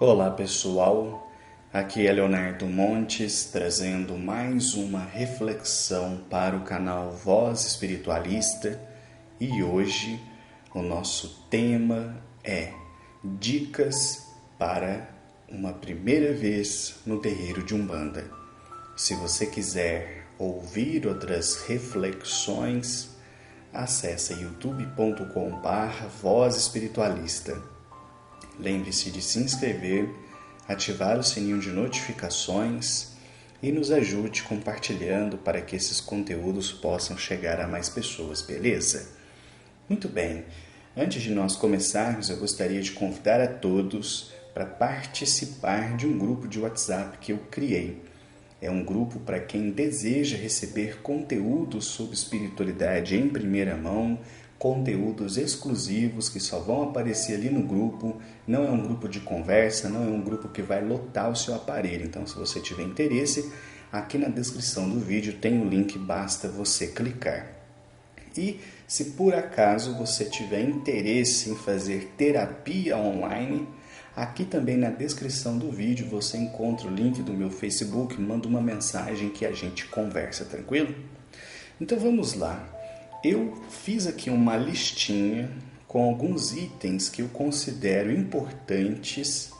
Olá pessoal, aqui é Leonardo Montes trazendo mais uma reflexão para o canal Voz Espiritualista e hoje o nosso tema é Dicas para uma primeira vez no terreiro de Umbanda. Se você quiser ouvir outras reflexões, acesse youtube.com/Voz Espiritualista. Lembre-se de se inscrever, ativar o sininho de notificações e nos ajude compartilhando para que esses conteúdos possam chegar a mais pessoas, beleza? Muito bem, antes de nós começarmos, eu gostaria de convidar a todos para participar de um grupo de WhatsApp que eu criei. É um grupo para quem deseja receber conteúdos sobre espiritualidade em primeira mão, conteúdos exclusivos que só vão aparecer ali no grupo. Não é um grupo de conversa, não é um grupo que vai lotar o seu aparelho. Então, se você tiver interesse, aqui na descrição do vídeo tem o link, basta você clicar. E se por acaso você tiver interesse em fazer terapia online, aqui também na descrição do vídeo você encontra o link do meu Facebook, manda uma mensagem que a gente conversa, tranquilo? Então vamos lá. Eu fiz aqui uma listinha com alguns itens que eu considero importantes,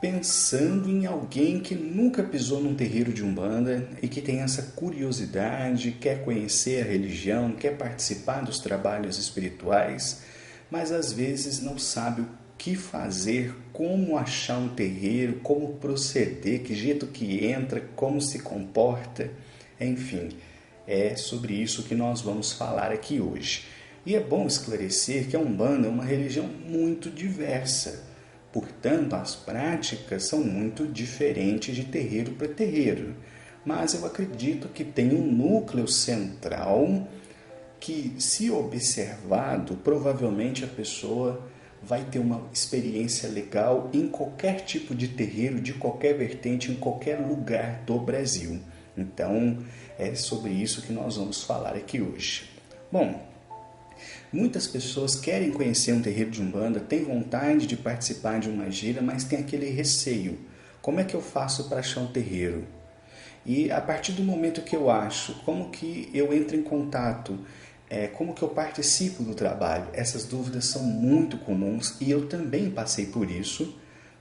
pensando em alguém que nunca pisou num terreiro de Umbanda e que tem essa curiosidade, quer conhecer a religião, quer participar dos trabalhos espirituais, mas às vezes não sabe o que fazer, como achar um terreiro, como proceder, que jeito que entra, como se comporta, enfim. É sobre isso que nós vamos falar aqui hoje. E é bom esclarecer que a Umbanda é uma religião muito diversa. Portanto, as práticas são muito diferentes de terreiro para terreiro. Mas eu acredito que tem um núcleo central que, se observado, provavelmente a pessoa vai ter uma experiência legal em qualquer tipo de terreiro, de qualquer vertente, em qualquer lugar do Brasil. Então, é sobre isso que nós vamos falar aqui hoje. Bom, muitas pessoas querem conhecer um terreiro de Umbanda, têm vontade de participar de uma gira, mas tem aquele receio. Como é que eu faço para achar um terreiro? E a partir do momento que eu acho, como que eu entro em contato? Como que eu participo do trabalho? Essas dúvidas são muito comuns e eu também passei por isso.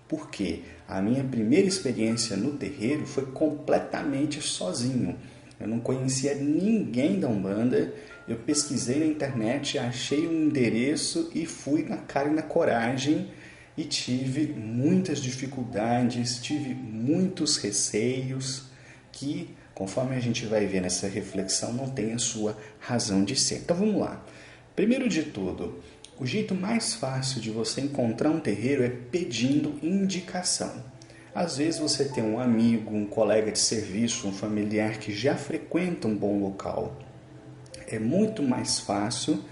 Porque a minha primeira experiência no terreiro foi completamente sozinho. Eu não conhecia ninguém da Umbanda. Eu pesquisei na internet, achei um endereço e fui na cara e na coragem. E tive muitas dificuldades, tive muitos receios que, conforme a gente vai ver nessa reflexão, não tem a sua razão de ser. Então vamos lá. Primeiro de tudo, o jeito mais fácil de você encontrar um terreiro é pedindo indicação. Às vezes você tem um amigo, um colega de serviço, um familiar que já frequenta um bom local. É muito mais fácil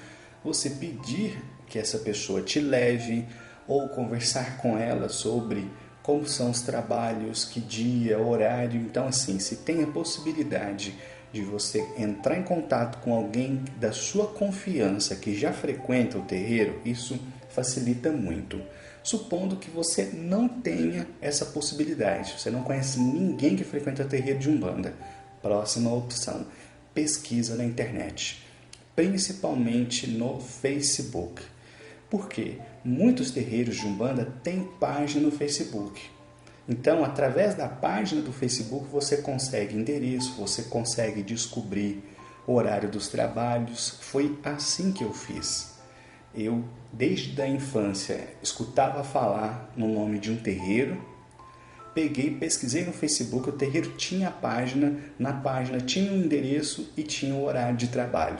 você pedir que essa pessoa te leve ou conversar com ela sobre como são os trabalhos, que dia, horário. Então, assim, se tem a possibilidade de você entrar em contato com alguém da sua confiança que já frequenta o terreiro, isso facilita muito. Supondo que você não tenha essa possibilidade, você não conhece ninguém que frequenta o terreiro de Umbanda. Próxima opção, pesquisa na internet, principalmente no Facebook. Por quê? Muitos terreiros de Umbanda têm página no Facebook. Então, através da página do Facebook, você consegue endereço, você consegue descobrir o horário dos trabalhos. Foi assim que eu fiz. Eu, desde a infância, escutava falar no nome de um terreiro, peguei, pesquisei no Facebook, o terreiro tinha a página, na página tinha um endereço e tinha o horário de trabalho.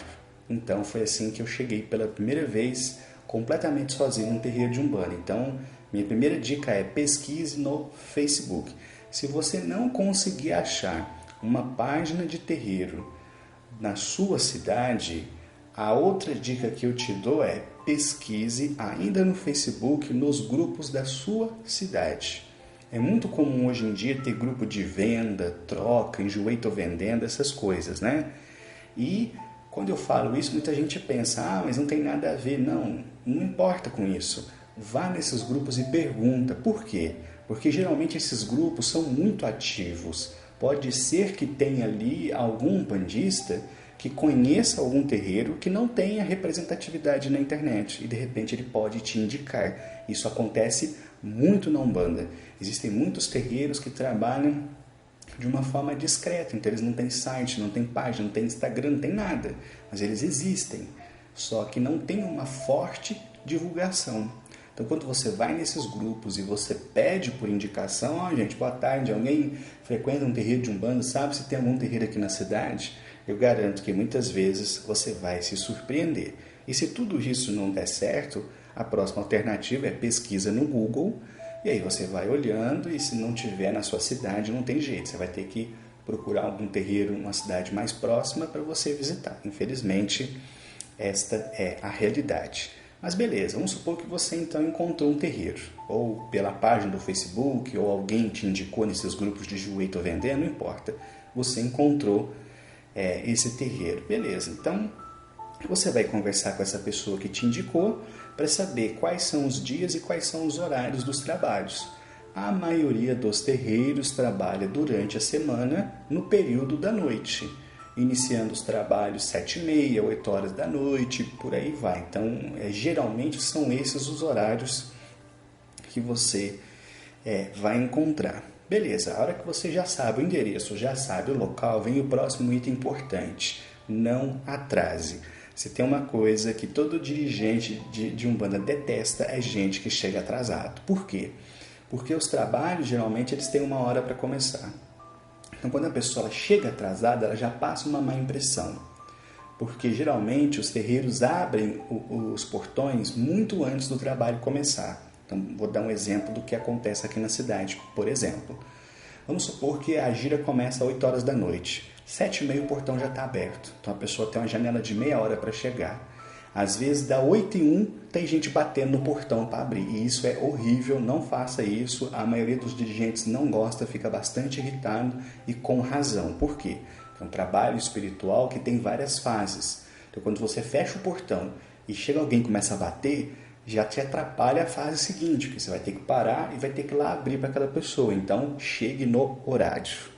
Então, foi assim que eu cheguei pela primeira vez, completamente sozinho, num terreiro de Umbanda. Então, minha primeira dica é pesquise no Facebook. Se você não conseguir achar uma página de terreiro na sua cidade, a outra dica que eu te dou é pesquise ainda no Facebook nos grupos da sua cidade. É muito comum hoje em dia ter grupo de venda, troca, enjoei, tô vendendo, essas coisas, né? E quando eu falo isso, muita gente pensa, mas não tem nada a ver. Não, não importa com isso. Vá nesses grupos e pergunta. Por quê? porque geralmente esses grupos são muito ativos. Pode ser que tenha ali algum bandista que conheça algum terreiro que não tenha representatividade na internet e de repente ele pode te indicar. Isso acontece muito na Umbanda. Existem muitos terreiros que trabalham de uma forma discreta, então eles não têm site, não têm página, não têm Instagram, não tem nada, mas eles existem, só que não tem uma forte divulgação. Então quando você vai nesses grupos e você pede por indicação, gente, boa tarde, alguém frequenta um terreiro de Umbanda, sabe se tem algum terreiro aqui na cidade? Eu garanto que muitas vezes você vai se surpreender. E se tudo isso não der certo, a próxima alternativa é pesquisa no Google. E aí você vai olhando e se não tiver na sua cidade, não tem jeito. Você vai ter que procurar algum terreiro, uma cidade mais próxima para você visitar. Infelizmente, esta é a realidade. Mas beleza, vamos supor que você então encontrou um terreiro. Ou pela página do Facebook, ou alguém te indicou nesses grupos de Juei Tô Vendendo, não importa. Você encontrou esse terreiro. Beleza, então você vai conversar com essa pessoa que te indicou para saber quais são os dias e quais são os horários dos trabalhos. A maioria dos terreiros trabalha durante a semana no período da noite, iniciando os trabalhos 7h30, 8 horas da noite, por aí vai. Então, geralmente são esses os horários que você vai encontrar. Beleza, a hora que você já sabe o endereço, já sabe o local, vem o próximo item importante. Não atrase. Se tem uma coisa que todo dirigente de Umbanda detesta, é gente que chega atrasado. Por quê? Porque os trabalhos, geralmente, eles têm uma hora para começar. Então, quando a pessoa chega atrasada, ela já passa uma má impressão. Porque, geralmente, os terreiros abrem os portões muito antes do trabalho começar. Então, vou dar um exemplo do que acontece aqui na cidade. Por exemplo, vamos supor que a gira começa às 8 horas da noite. 7h30 o portão já está aberto. Então a pessoa tem uma janela de meia hora para chegar. Às vezes dá 8h01, tem gente batendo no portão para abrir. E isso é horrível, não faça isso. A maioria dos dirigentes não gosta, fica bastante irritado e com razão. Por quê? É um trabalho espiritual que tem várias fases. Então quando você fecha o portão e chega alguém e começa a bater, já te atrapalha a fase seguinte, que você vai ter que parar e vai ter que ir lá abrir para aquela pessoa. Então chegue no horário.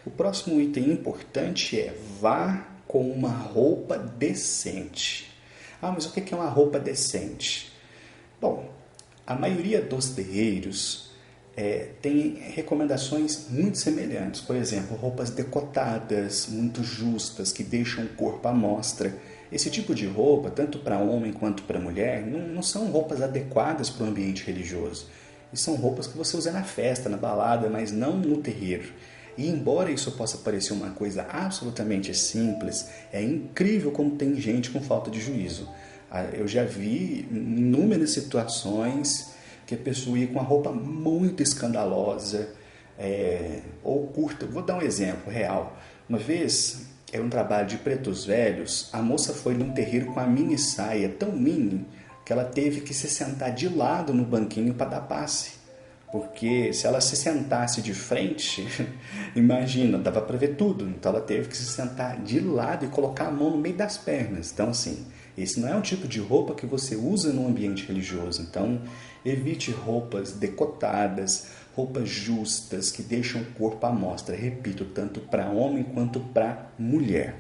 O próximo item importante é vá com uma roupa decente. Mas o que é uma roupa decente? Bom, a maioria dos terreiros tem recomendações muito semelhantes. Por exemplo, roupas decotadas, muito justas, que deixam o corpo à mostra. Esse tipo de roupa, tanto para homem quanto para mulher, não são roupas adequadas para o ambiente religioso. E são roupas que você usa na festa, na balada, mas não no terreiro. E embora isso possa parecer uma coisa absolutamente simples, é incrível como tem gente com falta de juízo. Eu já vi inúmeras situações que a pessoa ia com uma roupa muito escandalosa ou curta. Vou dar um exemplo real. Uma vez, era um trabalho de pretos velhos, a moça foi num terreiro com a mini saia tão mini que ela teve que se sentar de lado no banquinho para dar passe. Porque se ela se sentasse de frente, imagina, dava para ver tudo. Então ela teve que se sentar de lado e colocar a mão no meio das pernas. Então assim, esse não é um tipo de roupa que você usa no ambiente religioso. Então evite roupas decotadas, roupas justas, que deixam o corpo à mostra. Repito, tanto para homem quanto para mulher.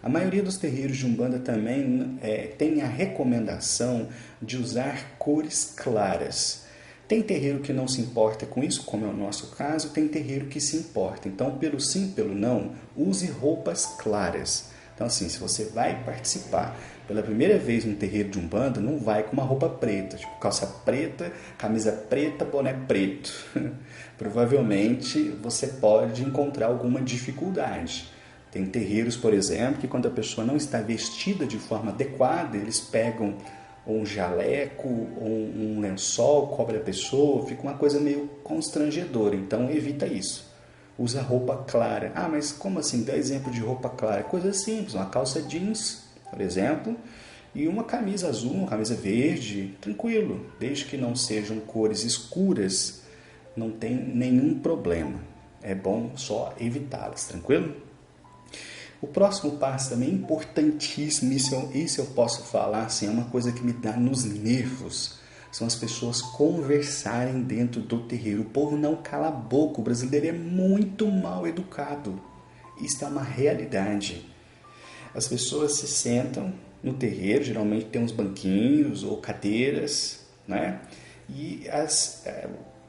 A maioria dos terreiros de Umbanda também tem a recomendação de usar cores claras. Tem terreiro que não se importa com isso, como é o nosso caso, tem terreiro que se importa. Então, pelo sim, pelo não, use roupas claras. Então, assim, se você vai participar pela primeira vez num terreiro de Umbanda, não vai com uma roupa preta, tipo calça preta, camisa preta, boné preto. Provavelmente você pode encontrar alguma dificuldade. Tem terreiros, por exemplo, que quando a pessoa não está vestida de forma adequada, eles pegam um jaleco, ou um lençol, cobre a pessoa, fica uma coisa meio constrangedora, então evita isso. Usa roupa clara. Mas como assim? Dá exemplo de roupa clara. Coisa simples, uma calça jeans, por exemplo, e uma camisa azul, uma camisa verde, tranquilo. Desde que não sejam cores escuras, não tem nenhum problema. É bom só evitá-las, tranquilo? O próximo passo também é importantíssimo, isso eu posso falar, assim, é uma coisa que me dá nos nervos. são as pessoas conversarem dentro do terreiro. O povo não cala a boca, o brasileiro é muito mal educado. Isso é uma realidade. As pessoas se sentam no terreiro, geralmente tem uns banquinhos ou cadeiras, né? E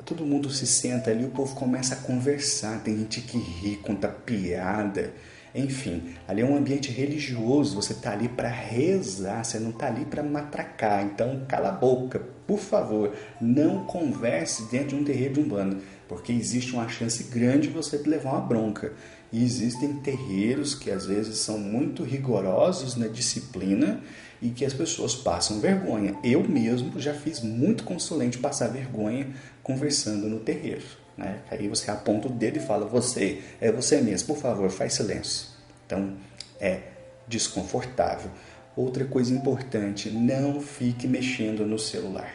todo mundo se senta ali, o povo começa a conversar, tem gente que ri, conta piada, enfim, ali é um ambiente religioso, você está ali para rezar, você não está ali para matracar, então cala a boca, por favor, não converse dentro de um terreiro de Umbanda, porque existe uma chance grande de você levar uma bronca. E existem terreiros que às vezes são muito rigorosos na disciplina e que as pessoas passam vergonha. Eu mesmo já fiz muito consulente passar vergonha conversando no terreiro, né? Aí você aponta o dedo e fala, é você mesmo, por favor, faz silêncio. Então, é desconfortável. Outra coisa importante, não fique mexendo no celular.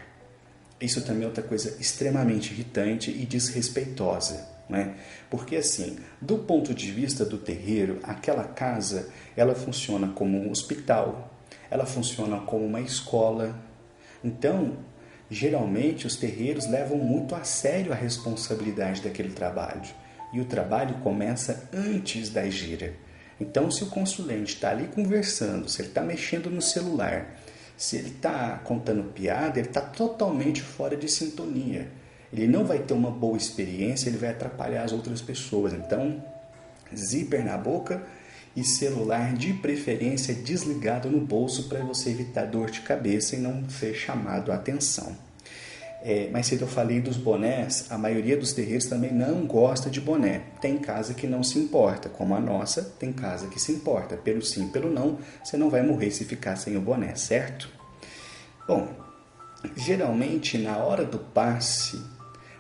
Isso também é outra coisa extremamente irritante e desrespeitosa, né? Porque assim, do ponto de vista do terreiro, aquela casa, ela funciona como um hospital, ela funciona como uma escola. Então, geralmente os terreiros levam muito a sério a responsabilidade daquele trabalho. E o trabalho começa antes da gira. Então, se o consulente está ali conversando, se ele está mexendo no celular, se ele está contando piada, ele está totalmente fora de sintonia. Ele não vai ter uma boa experiência, ele vai atrapalhar as outras pessoas. Então, zíper na boca e celular de preferência desligado no bolso para você evitar dor de cabeça e não ser chamado a atenção. Mas se eu falei dos bonés, a maioria dos terreiros também não gosta de boné. Tem casa que não se importa, como a nossa, tem casa que se importa. Pelo sim, pelo não, você não vai morrer se ficar sem o boné, certo? Bom, geralmente na hora do passe,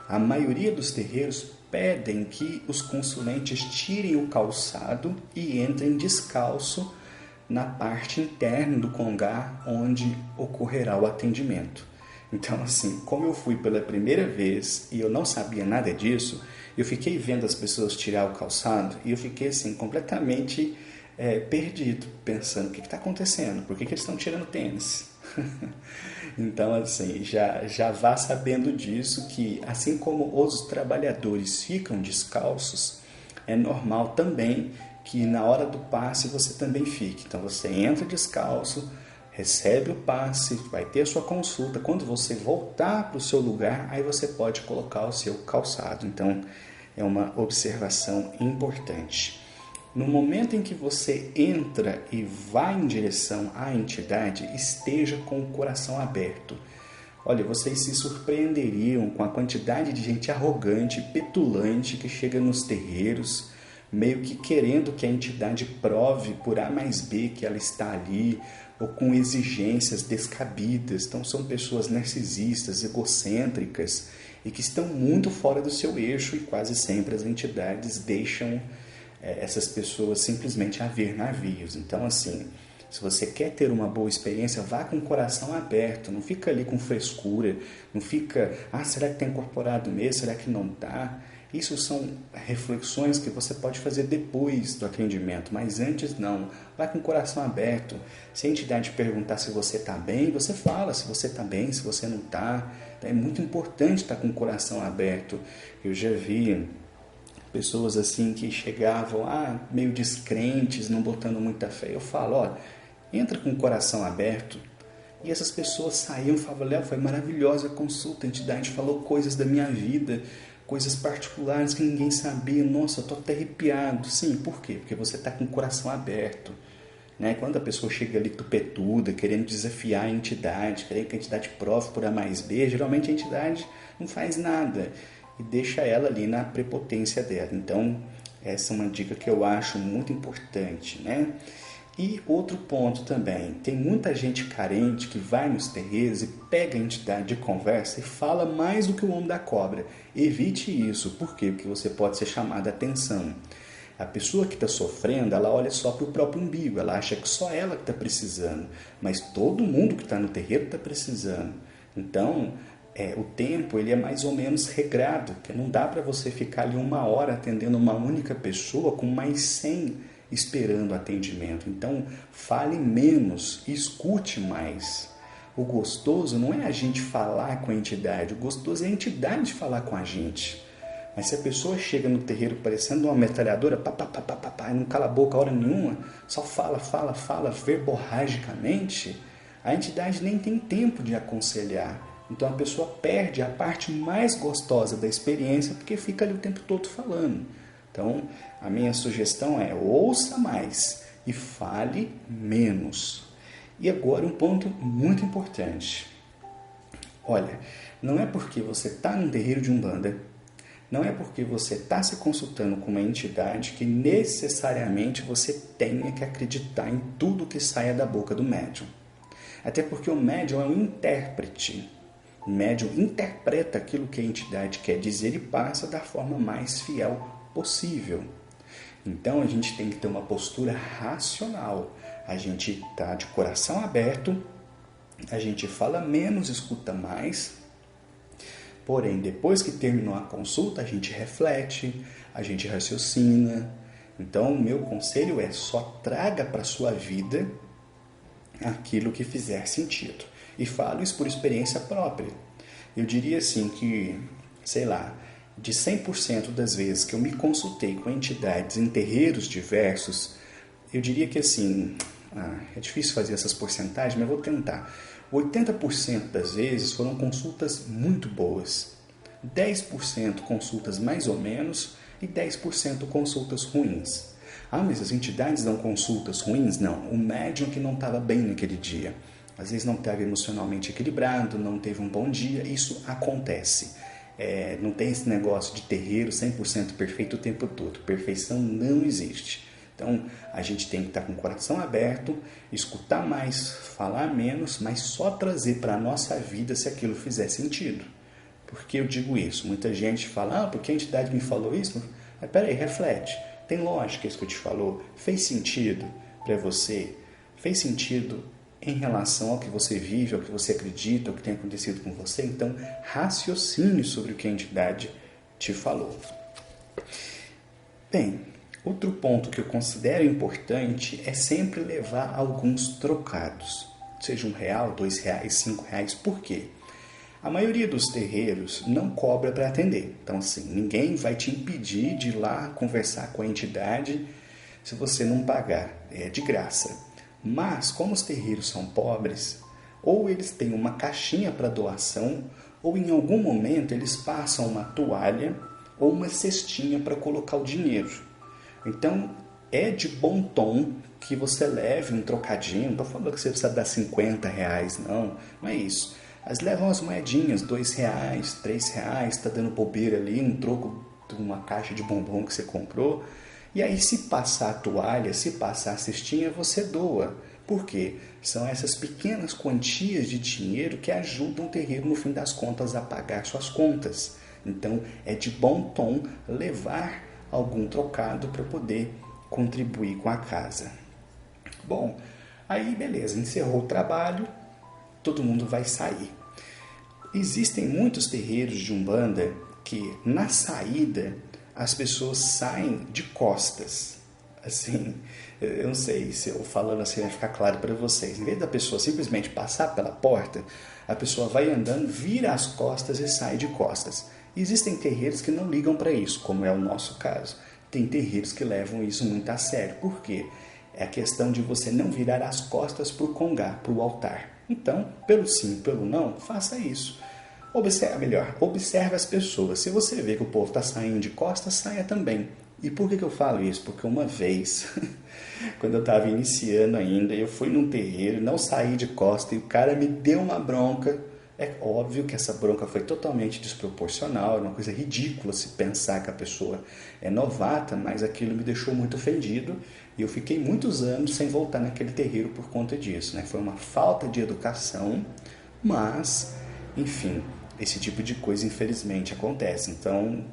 a maioria dos terreiros pedem que os consulentes tirem o calçado e entrem descalço na parte interna do congá onde ocorrerá o atendimento. Então, assim, como eu fui pela primeira vez e eu não sabia nada disso, eu fiquei vendo as pessoas tirar o calçado e eu fiquei, assim, completamente perdido, pensando, o que está acontecendo? Por que eles estão tirando tênis? Então, assim, já vá sabendo disso, que assim como os trabalhadores ficam descalços, é normal também que na hora do passe você também fique. Então, você entra descalço, recebe o passe, vai ter a sua consulta. Quando você voltar para o seu lugar, aí você pode colocar o seu calçado. Então, é uma observação importante. No momento em que você entra e vai em direção à entidade, esteja com o coração aberto. Olha, vocês se surpreenderiam com a quantidade de gente arrogante, petulante que chega nos terreiros, meio que querendo que a entidade prove por A mais B que ela está ali, ou com exigências descabidas. Então são pessoas narcisistas, egocêntricas e que estão muito fora do seu eixo, e quase sempre as entidades deixam essas pessoas simplesmente a ver navios. Então, assim, se você quer ter uma boa experiência, vá com o coração aberto, não fica ali com frescura, não fica, será que está incorporado mesmo, será que não está? Isso são reflexões que você pode fazer depois do atendimento, mas antes não. Vá com o coração aberto. Se a entidade perguntar se você está bem, você fala se você está bem, se você não está. É muito importante estar com o coração aberto. Eu já vi pessoas assim que chegavam meio descrentes, não botando muita fé. Eu falo, entra com o coração aberto. E essas pessoas saíam e falavam, Léo, foi maravilhosa a consulta, a entidade falou coisas da minha vida, coisas particulares que ninguém sabia. Nossa, eu estou até arrepiado. Sim, por quê? Porque você está com o coração aberto. Né? Quando a pessoa chega ali tupetuda, querendo desafiar a entidade, querendo que a entidade prove por A mais B, geralmente a entidade não faz nada e deixa ela ali na prepotência dela. Então, essa é uma dica que eu acho muito importante, né? E outro ponto também, tem muita gente carente que vai nos terreiros e pega a entidade de conversa e fala mais do que o homem da cobra. Evite isso. Por quê? Porque você pode ser chamado a atenção. A pessoa que está sofrendo, ela olha só para o próprio umbigo, ela acha que só ela que está precisando, mas todo mundo que está no terreiro está precisando. Então, o tempo ele é mais ou menos regrado, que não dá para você ficar ali 1 hora atendendo uma única pessoa com mais 100 esperando atendimento. Então, fale menos, escute mais. O gostoso não é a gente falar com a entidade, o gostoso é a entidade falar com a gente. Mas se a pessoa chega no terreiro parecendo uma metralhadora, pá, pá, pá, pá, pá, pá, não cala a boca a hora nenhuma, só fala, fala, fala verborragicamente, a entidade nem tem tempo de aconselhar. Então a pessoa perde a parte mais gostosa da experiência porque fica ali o tempo todo falando. Então a minha sugestão é ouça mais e fale menos. E agora um ponto muito importante. Olha, não é porque você está num terreiro de Umbanda, não é porque você está se consultando com uma entidade que necessariamente você tenha que acreditar em tudo que saia da boca do médium. Até porque o médium é um intérprete. O médium interpreta aquilo que a entidade quer dizer e passa da forma mais fiel possível. Então a gente tem que ter uma postura racional. A gente está de coração aberto, a gente fala menos, escuta mais. Porém, depois que terminou a consulta, a gente reflete, a gente raciocina. Então, o meu conselho é só traga para a sua vida aquilo que fizer sentido. E falo isso por experiência própria. Eu diria assim que, sei lá, de 100% das vezes que eu me consultei com entidades em terreiros diversos, eu diria que assim, é difícil fazer essas porcentagens, mas vou tentar. 80% das vezes foram consultas muito boas, 10% consultas mais ou menos e 10% consultas ruins. Ah, mas as entidades dão consultas ruins? Não, o médium que não estava bem naquele dia. Às vezes não estava emocionalmente equilibrado, não teve um bom dia, isso acontece. Não tem esse negócio de terreiro 100% perfeito o tempo todo. Perfeição não existe. Então, a gente tem que estar com o coração aberto, escutar mais, falar menos, mas só trazer para a nossa vida se aquilo fizer sentido. Por que eu digo isso? Muita gente fala, porque a entidade me falou isso? Mas peraí, reflete. Tem lógica isso que eu te falou? Fez sentido para você? Fez sentido em relação ao que você vive, ao que você acredita, ao que tem acontecido com você? Então, raciocine sobre o que a entidade te falou. Bem, outro ponto que eu considero importante é sempre levar alguns trocados. Seja R$1, R$2, R$5. Por quê? A maioria dos terreiros não cobra para atender. Então, assim, ninguém vai te impedir de ir lá conversar com a entidade se você não pagar. É de graça. Mas, como os terreiros são pobres, ou eles têm uma caixinha para doação, ou em algum momento eles passam uma toalha ou uma cestinha para colocar o dinheiro. Então, é de bom tom que você leve um trocadinho. Não estou falando que você precisa dar R$50, não é isso. Mas levam as moedinhas, R$2, R$3, está dando bobeira ali, um troco de uma caixa de bombom que você comprou. E aí, se passar a toalha, se passar a cestinha, você doa. Por quê? São essas pequenas quantias de dinheiro que ajudam o terreiro, no fim das contas, a pagar suas contas. Então, é de bom tom levar algum trocado para poder contribuir com a casa. Bom, aí beleza, encerrou o trabalho, todo mundo vai sair. Existem muitos terreiros de Umbanda que, na saída, as pessoas saem de costas. Assim, eu não sei se eu falando assim vai ficar claro para vocês. Em vez da pessoa simplesmente passar pela porta, a pessoa vai andando, vira as costas e sai de costas. Existem terreiros que não ligam para isso, como é o nosso caso. Tem terreiros que levam isso muito a sério. Por quê? É a questão de você não virar as costas para o congá, para o altar. Então, pelo sim, pelo não, faça isso. Observe as pessoas. Se você vê que o povo está saindo de costas, saia também. E por que eu falo isso? Porque uma vez, quando eu estava iniciando ainda, eu fui num terreiro, não saí de costas e o cara me deu uma bronca. É óbvio que essa bronca foi totalmente desproporcional, é uma coisa ridícula se pensar que a pessoa é novata, mas aquilo me deixou muito ofendido e eu fiquei muitos anos sem voltar naquele terreiro por conta disso, né? Foi uma falta de educação, mas, enfim, esse tipo de coisa infelizmente acontece. Então,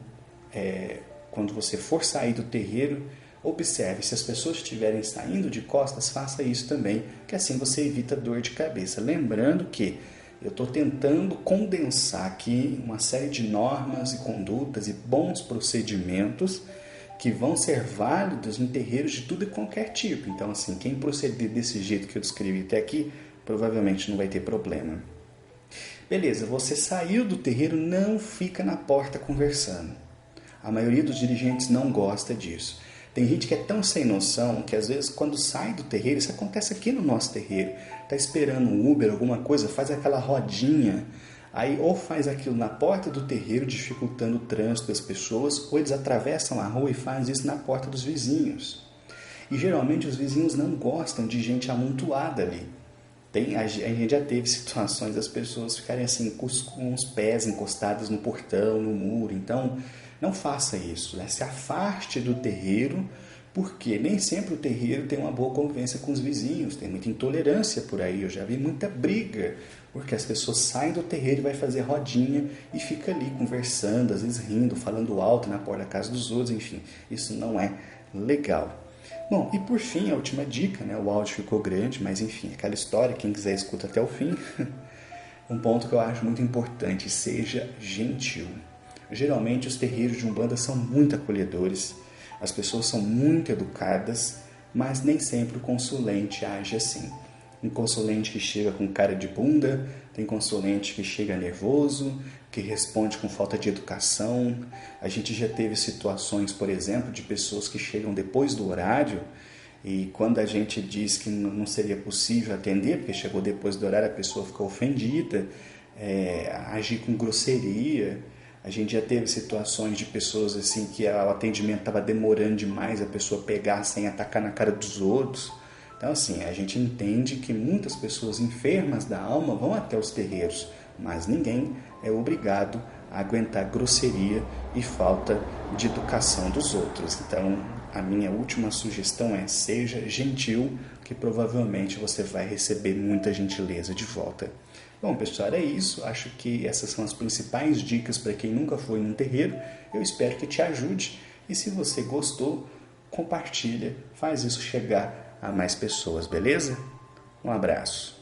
quando você for sair do terreiro, observe, se as pessoas estiverem saindo de costas, faça isso também, que assim você evita dor de cabeça. Lembrando que eu estou tentando condensar aqui uma série de normas e condutas e bons procedimentos que vão ser válidos em terreiros de tudo e qualquer tipo. Então, assim, quem proceder desse jeito que eu descrevi até aqui, provavelmente não vai ter problema. Beleza, você saiu do terreiro, não fica na porta conversando. A maioria dos dirigentes não gosta disso. Tem gente que é tão sem noção que às vezes quando sai do terreiro, isso acontece aqui no nosso terreiro, está esperando um Uber, alguma coisa, faz aquela rodinha, aí ou faz aquilo na porta do terreiro, dificultando o trânsito das pessoas, ou eles atravessam a rua e fazem isso na porta dos vizinhos. E geralmente os vizinhos não gostam de gente amontoada ali. A gente já teve situações das pessoas ficarem assim com os pés encostados no portão, no muro. Então, não faça isso, né? Se afaste do terreiro, porque nem sempre o terreiro tem uma boa convivência com os vizinhos. Tem muita intolerância por aí, eu já vi muita briga, porque as pessoas saem do terreiro e vai fazer rodinha e fica ali conversando, às vezes rindo, falando alto na porta da casa dos outros, enfim. Isso não é legal. Bom, e por fim, a última dica, né? O áudio ficou grande, mas enfim, aquela história, quem quiser escuta até o fim. Um ponto que eu acho muito importante, seja gentil. Geralmente os terreiros de Umbanda são muito acolhedores, as pessoas são muito educadas, mas nem sempre o consulente age assim. Um consulente que chega com cara de bunda, tem consulente que chega nervoso, que responde com falta de educação. A gente já teve situações, por exemplo, de pessoas que chegam depois do horário e quando a gente diz que não seria possível atender, porque chegou depois do horário, a pessoa ficou ofendida, agir com grosseria. A gente já teve situações de pessoas assim que o atendimento estava demorando demais, a pessoa pegar sem atacar na cara dos outros. Então assim, a gente entende que muitas pessoas enfermas da alma vão até os terreiros, mas ninguém é obrigado a aguentar grosseria e falta de educação dos outros. Então, a minha última sugestão é: seja gentil, que provavelmente você vai receber muita gentileza de volta. Bom, pessoal, é isso. Acho que essas são as principais dicas para quem nunca foi num terreiro. Eu espero que te ajude. E se você gostou, compartilha, faz isso chegar a mais pessoas, beleza? Um abraço.